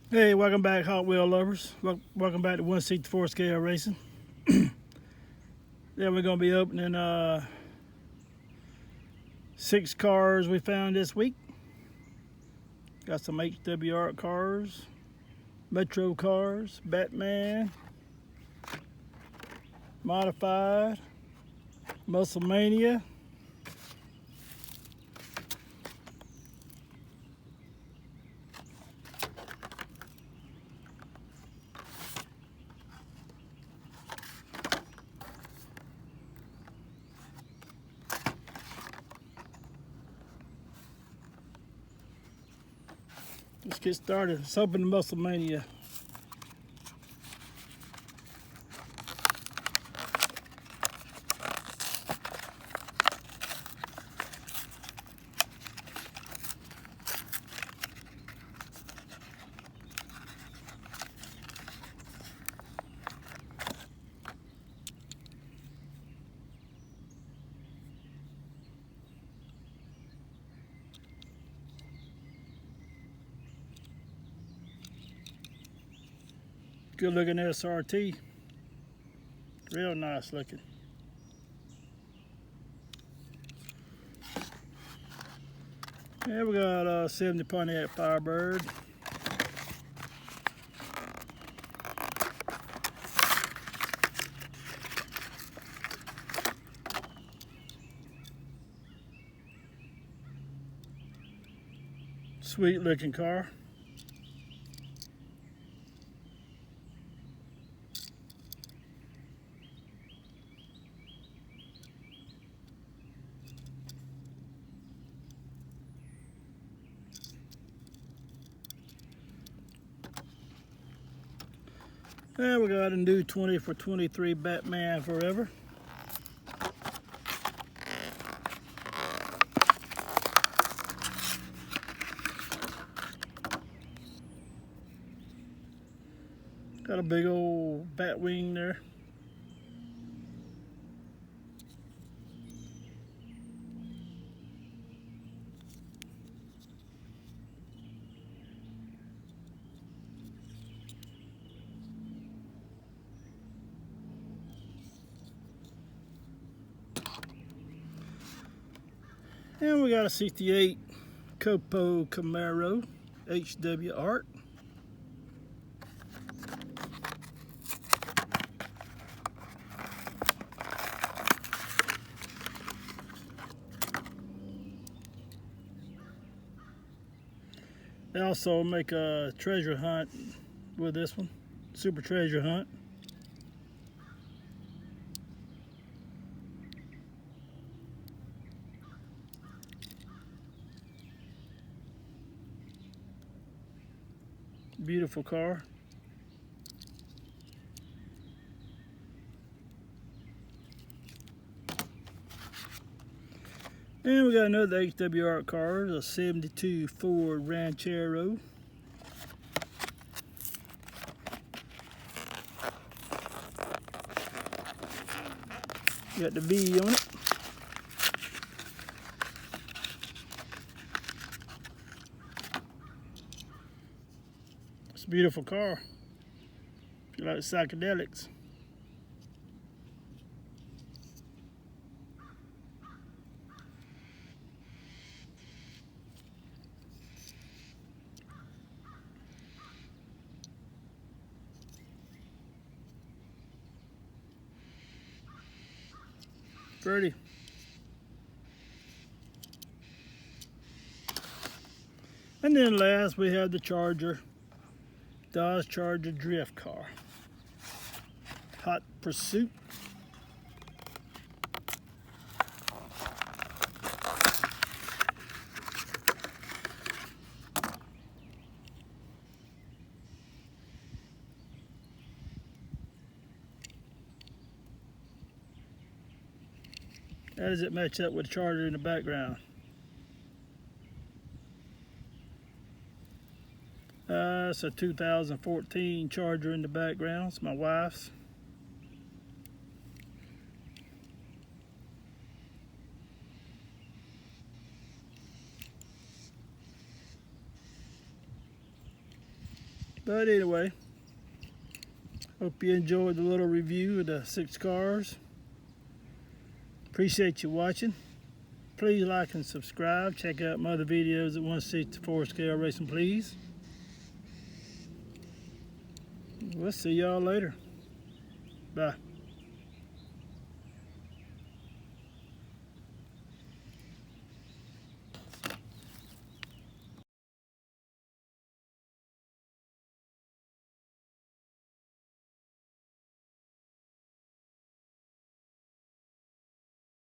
Hey, welcome back, Hot Wheel lovers. Welcome back to 164 Scale Racing. Yeah, we're gonna be opening 6 cars we found this week. Got some HWR cars, Metro cars, Batman, Modified, Muscle Mania. Let's get started. Let's open the Muscle Mania. Good looking SRT. Real nice looking. Yeah, we got 70 Pontiac Firebird. Sweet looking car. And we got a new 20 for 23 Batman Forever. Got a big old bat wing there. And we got a 68 COPO Camaro HW Art. They also make a treasure hunt with this one, super treasure hunt. Beautiful car. And we got another HWR car, a 72 Ford Ranchero. Got the V on it. It's a beautiful car. If you like psychedelics. Pretty. And then last we have the Charger, Dodge Charger drift car. Hot Pursuit. How does it match up with the Charger in the background? It's a 2014 Charger in the background. It's my wife's. But anyway, hope you enjoyed the little review of the 6 cars. Appreciate you watching. Please like and subscribe. Check out my other videos at 1/64 scale racing, please. We'll see y'all later. Bye.